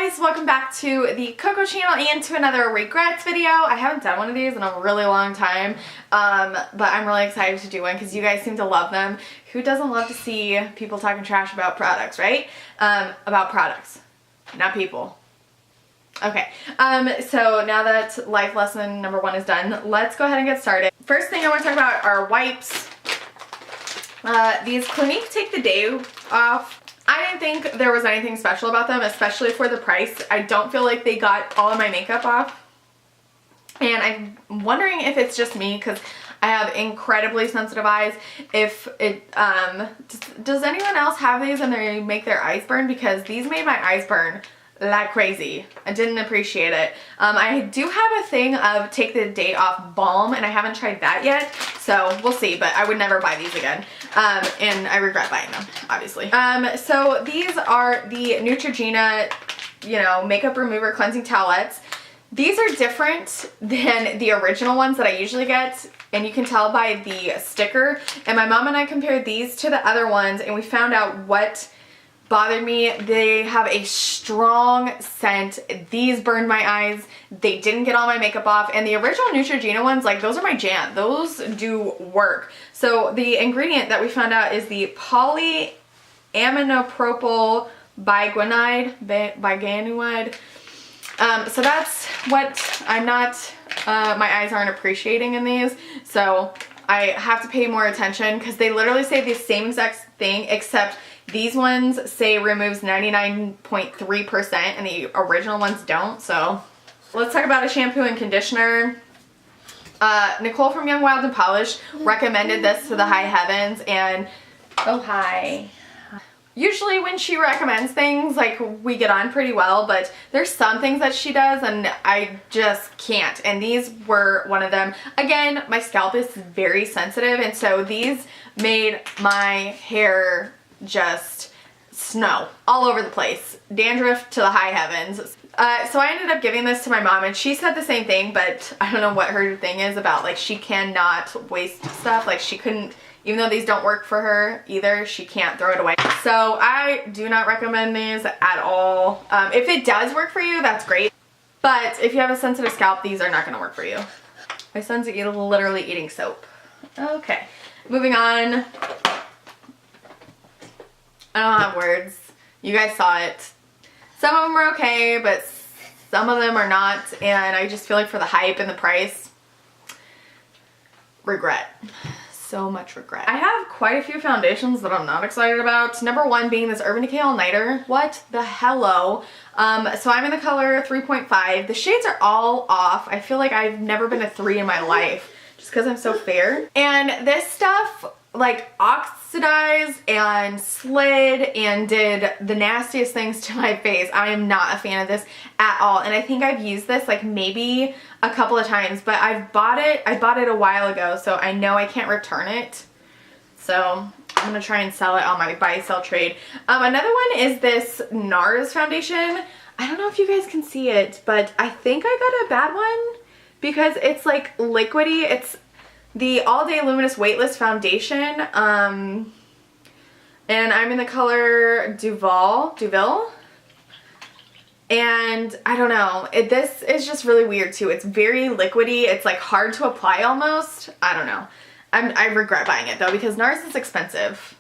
guys, welcome back to the Cocco channel and to another regrets video. I haven't done one of these in a really long time, but I'm really excited to do one because you guys seem to love them. Who doesn't love to see people talking trash about products, right? About products, not people. Okay, so now that life lesson number one is done, let's go ahead and get started. First thing I want to talk about are wipes. These Clinique Take the Day Off. I didn't think there was anything special about them, especially for the price. I don't feel like they got all of my makeup off. And I'm wondering if it's just me because I have incredibly sensitive eyes. If it, does anyone else have these and they make their eyes burn? Because these made my eyes burn like crazy. I didn't appreciate it. I do have a thing of Take the Day Off balm and I haven't tried that yet, so we'll see, but I would never buy these again. And I regret buying them, obviously. So these are the Neutrogena, makeup remover cleansing towelettes. These are different than the original ones that I usually get, and you can tell by the sticker. And my mom and I compared these to the other ones and we found out what bothered me. They have a strong scent. These burned my eyes. They didn't get all my makeup off. And the original Neutrogena ones, like, those are my jam. Those do work. So the ingredient that we found out is the polyaminopropyl biguanide. So that's what I'm not, my eyes aren't appreciating in these. So I have to pay more attention because they literally say the same exact thing, except these ones say removes 99.3% and the original ones don't. So let's talk about a shampoo and conditioner. Nicole from Young, Wild and Polished recommended this to the high heavens, and oh hi. Usually when she recommends things, like, we get on pretty well, but there's some things that she does and I just can't. And these were one of them. Again, my scalp is very sensitive, and so these made my hair just snow all over the place. Dandruff to the high heavens. So I ended up giving this to my mom and she said the same thing, but I don't know what her thing is about. Like, she cannot waste stuff. Like, she couldn't, even though these don't work for her either, she can't throw it away. So I do not recommend these at all. If it does work for you, that's great. But if you have a sensitive scalp, these are not going to work for you. My son's literally eating soap. Okay, moving on. I don't have words. You guys saw it. Some of them are okay, but some of them are not, and I just feel like for the hype and the price, regret. So much regret. I have quite a few foundations that I'm not excited about. Number one being this Urban Decay All-Nighter. What the hello? So I'm in the color 3.5. The shades are all off. I feel like I've never been a 3 in my life just because I'm so fair. And this stuff, like, oxidized and slid and did the nastiest things to my face. I am not a fan of this at all, and I think I've used this like maybe a couple of times, but I bought it a while ago, so I know I can't return it. So I'm gonna try and sell it on my buy sell trade. Another one is this NARS foundation. I don't know if you guys can see it, but I think I got a bad one because it's like liquidy. It's the All Day Luminous Weightless Foundation, and I'm in the color Deauville, and I don't know, this is just really weird too. It's very liquidy. It's like hard to apply almost. I don't know. I regret buying it though because NARS is expensive.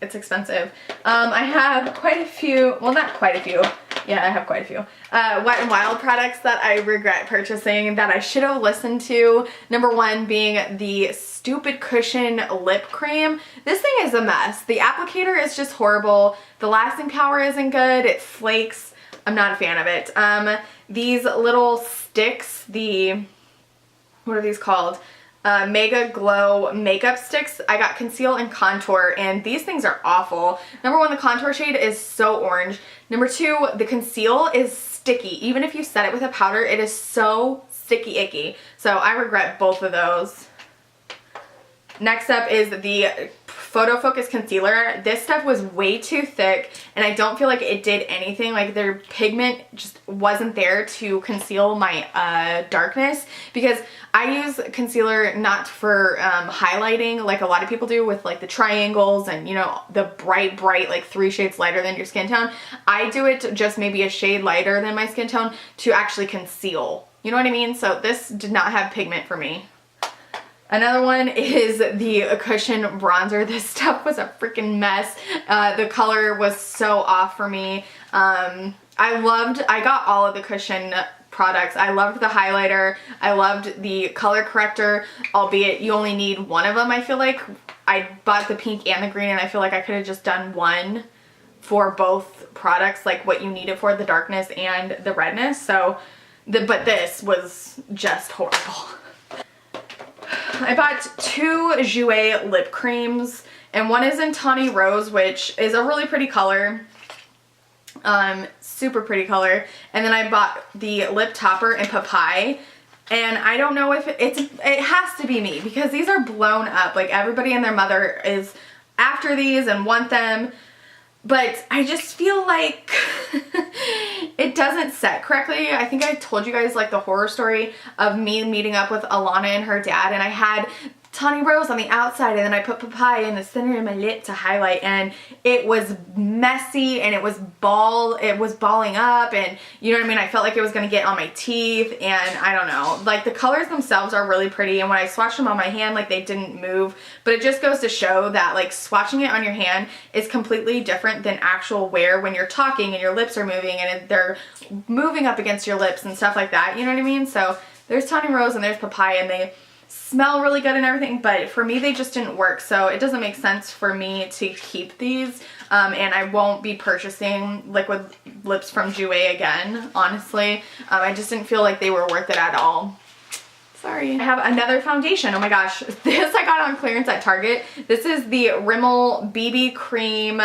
It's expensive. I have quite a few, well, not quite a few. Yeah, I have quite a few. Wet n Wild products that I regret purchasing that I should have listened to. Number one being the Stupid Cushion Lip Cream. This thing is a mess. The applicator is just horrible. The lasting power isn't good. It flakes. I'm not a fan of it. These little sticks, what are these called? Mega Glow makeup sticks. I got conceal and contour, and these things are awful. Number one, the contour shade is so orange. Number two, the conceal is sticky. Even if you set it with a powder, it is so sticky icky. So I regret both of those. Next up is the Photo Focus Concealer. This stuff was way too thick, and I don't feel like it did anything. Like, their pigment just wasn't there to conceal my darkness, because I use concealer not for highlighting like a lot of people do with like the triangles and, you know, the bright like 3 shades lighter than your skin tone. I do it just maybe a shade lighter than my skin tone to actually conceal. You know what I mean? So this did not have pigment for me. Another one is the Cushion Bronzer. This stuff was a freaking mess. The color was so off for me. I got all of the Cushion products. I loved the highlighter. I loved the color corrector, albeit you only need one of them, I feel like. I bought the pink and the green, and I feel like I could have just done one for both products, like what you needed for the darkness and the redness. So, but this was just horrible. I bought 2 Jouer lip creams, and one is in Tawny Rose, which is a really pretty color. Super pretty color. And then I bought the lip topper in Papaya, and I don't know if it has to be me, because these are blown up. Like, everybody and their mother is after these and want them, but I just feel like it doesn't set correctly. I think I told you guys like the horror story of me meeting up with Alana and her dad, and I had Tawny Rose on the outside, and then I put Papaya in the center of my lip to highlight, and it was messy, and it was balling up, and you know what I mean? I felt like it was gonna get on my teeth, and I don't know. Like, the colors themselves are really pretty, and when I swatched them on my hand, like, they didn't move, but it just goes to show that like swatching it on your hand is completely different than actual wear when you're talking and your lips are moving and they're moving up against your lips and stuff like that, you know what I mean? So there's Tawny Rose and there's Papaya, and they smell really good and everything, but for me they just didn't work, so it doesn't make sense for me to keep these, and I won't be purchasing liquid lips from Jouer again, honestly. I just didn't feel like they were worth it at all. Sorry. I have another foundation. Oh my gosh, this I got on clearance at Target. This is the Rimmel BB Cream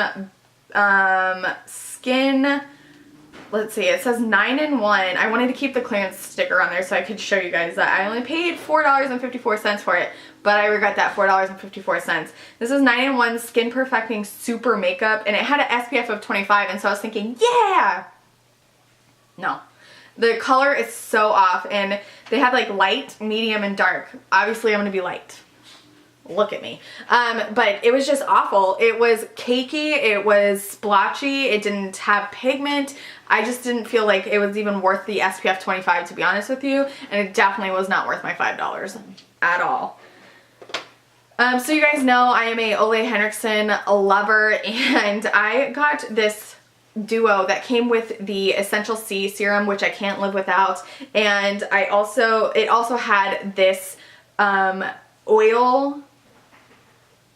Skin. Let's see, it says 9-in-1. I wanted to keep the clearance sticker on there so I could show you guys that. I only paid $4.54 for it, but I regret that $4.54. This is 9-in-1 Skin Perfecting Super Makeup, and it had an SPF of 25, and so I was thinking, yeah! No. The color is so off, and they had like light, medium, and dark. Obviously, I'm going to be light. Look at me. But it was just awful. It was cakey, it was splotchy, it didn't have pigment. I just didn't feel like it was even worth the SPF 25, to be honest with you, and it definitely was not worth my $5 at all. So you guys know I am a Ole Henriksen lover, and I got this duo that came with the Essential C serum, which I can't live without, and it also had this oil,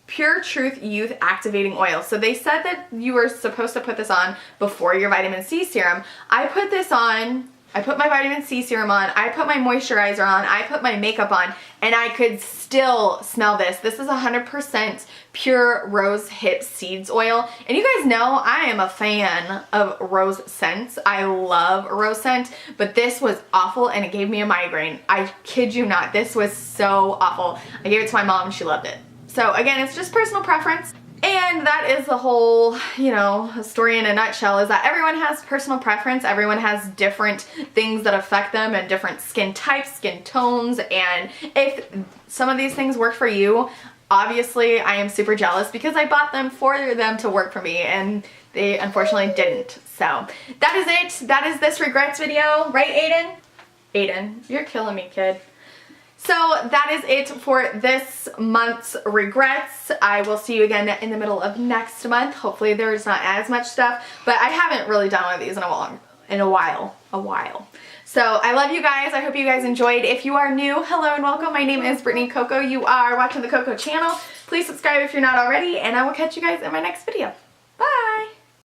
Pure Truth Youth Activating Oil. So they said that you were supposed to put this on before your vitamin C serum. I put this on, I put my vitamin C serum on, I put my moisturizer on, I put my makeup on, and I could still smell this. This is 100% pure rose hip seeds oil. And you guys know I am a fan of rose scents. I love rose scent, but this was awful and it gave me a migraine. I kid you not, this was so awful. I gave it to my mom and she loved it. So again, it's just personal preference. And that is the whole, you know, story in a nutshell, is that everyone has personal preference. Everyone has different things that affect them and different skin types, skin tones. And if some of these things work for you, obviously I am super jealous because I bought them for them to work for me and they unfortunately didn't. So that is it. That is this regrets video. Right, Aiden? Aiden, you're killing me, kid. So that is it for this month's regrets. I will see you again in the middle of next month. Hopefully there's not as much stuff, but I haven't really done one of these in a while. So I love you guys. I hope you guys enjoyed. If you are new, hello and welcome. My name is Brittany Cocco. You are watching the Cocco channel. Please subscribe if you're not already, and I will catch you guys in my next video.